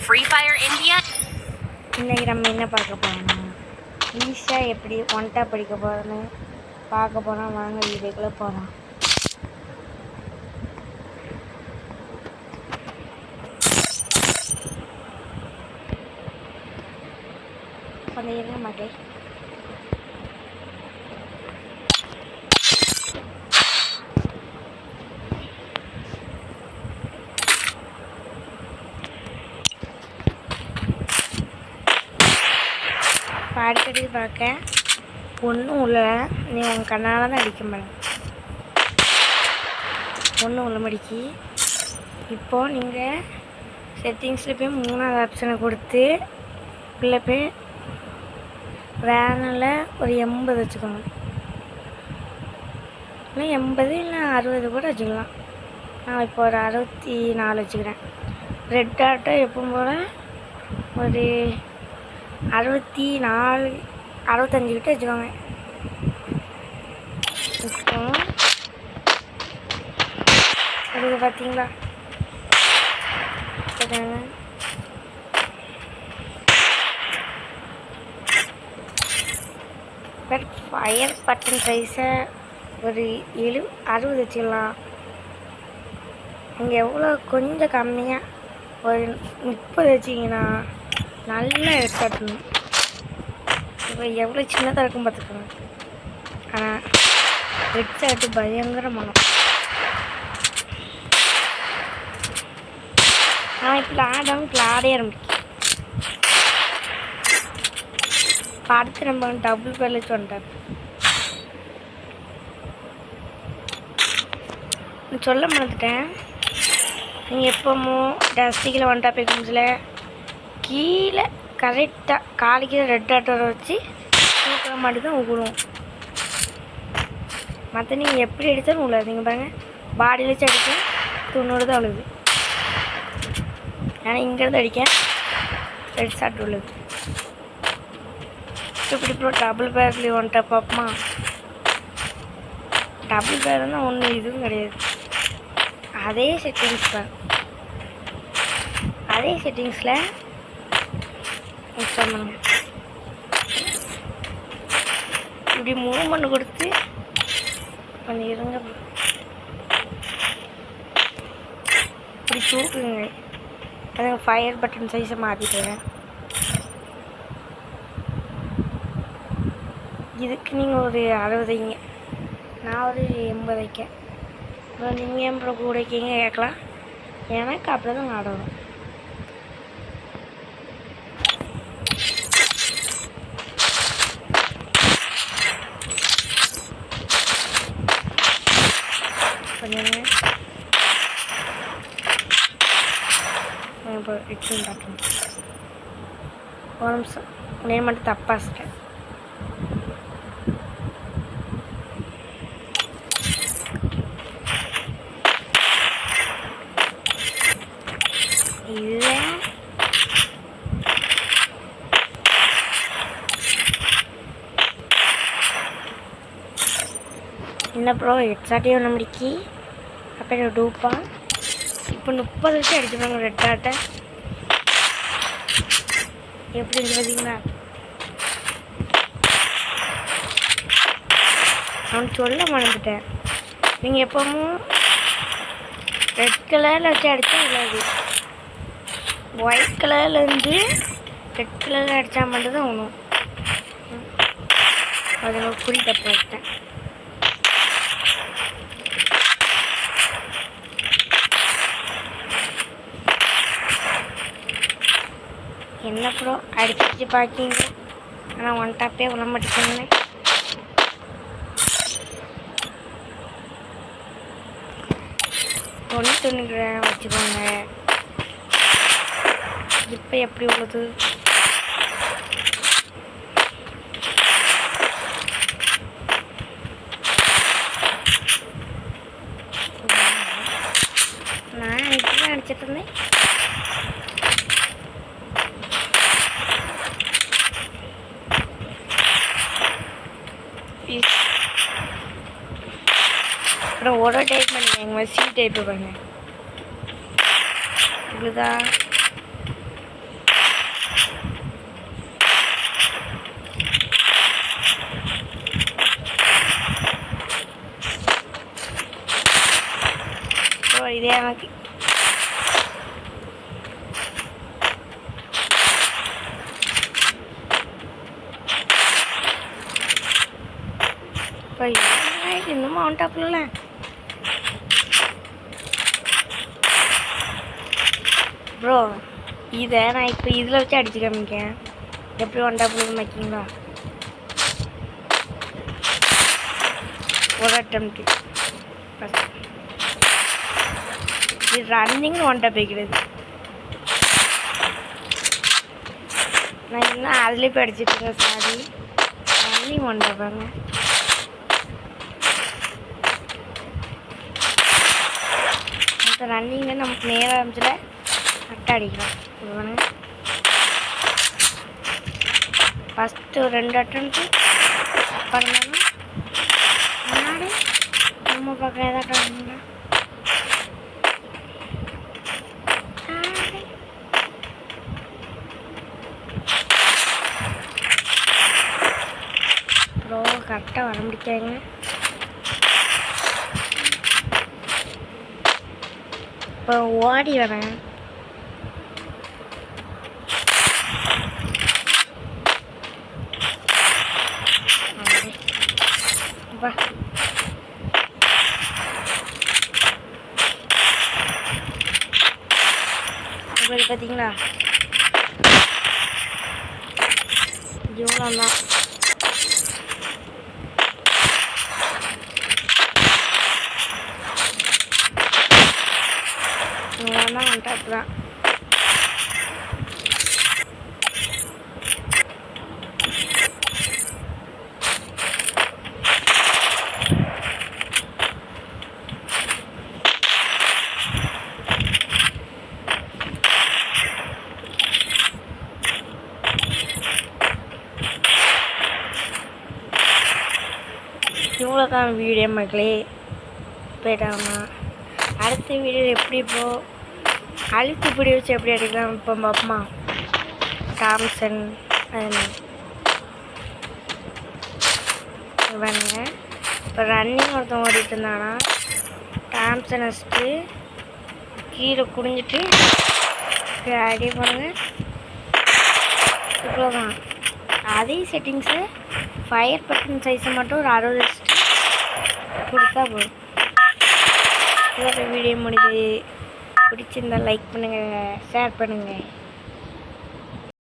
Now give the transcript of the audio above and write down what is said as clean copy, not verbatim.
Free Fire India. இன்னைக்கு நம்ம என்ன பார்க்க போறோம்னா ஈஸியாக எப்படி ஒன்ட்டா படிக்க போகிறோன்னு பார்க்க போகிறோம். வாங்க வீடியோக்குள்ளே போகலாம். கொஞ்சம் இருங்க மக்கள். அடிக்கடி பார்க்க ஒன்றும் உள்ள நீ உங்கள் கண்ணால் தான் அடிக்க மாட்டேன். ஒன்றும் உள்ள மடிக்கி. இப்போது நீங்கள் செட்டிங்ஸில் போய் 3வது ஆப்ஷனை கொடுத்து உள்ளே போய் வேனில் ஒரு 80 வச்சுக்கோங்க. இல்லை 80 இல்லை 60 கூட வச்சுக்கலாம். நான் இப்போ ஒரு 64 வச்சுக்கிறேன். ரெட் டாட்டை எப்பவும் போல் ஒரு 64 65 கிட்ட வச்சுக்கோங்க. இப்போ அதுக்கு பார்த்தீங்களா ஃபயர் பட்டன் சைஸை ஒரு 60 வச்சுக்கலாம். இங்கே எவ்வளோ கொஞ்சம் கம்மியாக ஒரு 30 வச்சிங்கன்னா நல்லா எடுத்துக்கணும். இப்போ எவ்வளோ சின்னதாக இருக்கும் பார்த்துக்கோங்க. ஆனால் ரெட் ஷர்ட்டு பயங்கரமான நான் இப்போ ஆடவே ஆரம்பிக்கும். அடுத்து நம்ம டபுள் பேலன்ஸ் வந்துட்டேன். சொல்ல மறந்துட்டேன். நீங்கள் எப்போமோ டஸ்டிக்கில் ஒன் டாப் எக்ஸாம்ஸில் கீழே கரெக்டாக காலிக்கு ரெட் டாட்டரை வச்சு தூக்கிற மாட்டி தான் விழுவும். மற்ற நீங்கள் எப்படி அடித்தாலும் விழாது. நீங்கள் பாருங்கள், பாடியில் வச்சு அடிக்க 90 தான் விழுது. ஆனால் இங்கேருந்து அடிக்க ரெட் ஷாட் விழுது. இப்படி இப்போ டபுள் பேர்லேயே ஒன் டாப் பார்ப்போமா? டபுள் பேர்னா ஒன்றும் இதுவும் கிடையாது. அதே செட்டிங்ஸ் தான். அதே செட்டிங்ஸில் பண்ணுங்க. இப்படி மூவ்மெண்ட் கொடுத்து கொஞ்சம் இருங்க, இப்படி தூக்குங்க. அது ஃபயர் பட்டன் சைஸை மாற்றிட்டுறேன். இதுக்கு நீங்கள் ஒரு 60 வைங்க, நான் ஒரு 80 வைக்கேன். அப்புறம் நீங்கள் அப்புறம் கூட வைக்கிங்க கேட்கலாம். எனக்கு அப்படி தான் ஆடணும். கொஞ்சம் இப்போ எக்ஸின் பார்க்கணும். ஒரு நிமிஷம் நேம் மட்டும் தப்பாச்சிட்டேன். இல்லை என்ன ப்ரோ எக்ஸாக்டே ஒன்று முடிக்கி அப்புறம் டூப்பா இப்போ 30 வச்சு அடிச்சுப்பாங்க ரெட் டாட்டை. எப்படி இருக்கு பார்த்தீங்களா? அவன் சொல்ல மறந்துட்டேன். நீங்கள் எப்பவும் ரெட் கலரில் வச்சு அடித்தா விடாது. ஒயிட் கலர்லேருந்து ரெட் கலரில் அடித்தா மட்டும்தான் ஒன்றும். அதில் குறி தப்பு வச்சிட்டேன். என்ன ப்ரோ அடிச்சு பார்க்கிங்க, ஆனால் ஒன் டாப்பே விட மாட்டேங்குங்க. தொண்ணூறு வச்சுக்கோங்க. இப்போ எப்படி உள்ளது? நான் இப்படி அடிச்சிட்டு இருந்தேன். அப்புறம் ஒரு டைப் பண்ணுங்க. எங்கள் சி டைப்பு பண்ணுங்க. இப்படிதான் இதே எனக்கு இன்னும் ஆன் டாப்ல ப்ரோ. இதை நான் இப்போ இதில் வச்சு அடிச்சு காமிக்கேன். எப்படி ஒன் டாப்ல வைக்கிங்களா? ஒரு அட்டம்ப்ட் இது ரன்னிங் ஒன் டாப் வைக்கிறது. நான் இன்னும் அதுலேயே போய் அடிச்சுட்டு இருக்கேன். சாரி, ரன்னிங் ஒன் டாப்பாங்க. ரன்னிங்க நமக்கு நேரம் ஆரம்பிச்சிட கரெக்டாக அடிக்கலாம். இவனு ஃபஸ்ட்டு 2 அட்டம்ப்ட்டு பண்ணணும். முன்னாடி நம்ம பக்கம் ஏதாட்டம் ப்ரோ கரெக்டாக வர முடிக்காங்க. இப்போ ஓடி வரேன். பார்த்தீங்களா இவ்வளோ தான். இவ்வளோதான் வந்துட்டு தான். இவ்வளோதான் வீடியோ மக்களே. போயிட்டாங்க. அடுத்த வீடியோ எப்படி இப்போ அழுத்து பிடி வச்சு எப்படி எடுக்கலாம் இப்போ பார்ப்போமா? தாம்சன் பாருங்க. இப்போ ரன்னிங் ஒருத்தன் ஓடிட்டு இருந்தானா தாம்சன் வச்சுட்டு கீழே குடிஞ்சிட்டு அடி பாருங்க. இவ்வளோதான். அதே செட்டிங்ஸு ஃபயர் பட்டன் சைஸை மட்டும் ஒரு 60 வச்சுட்டு கொடுத்தா போதும். இதோட வீடியோ முடிஞ்சு பிடிச்சிருந்தால் லைக் பண்ணுங்கள், ஷேர் பண்ணுங்கள்.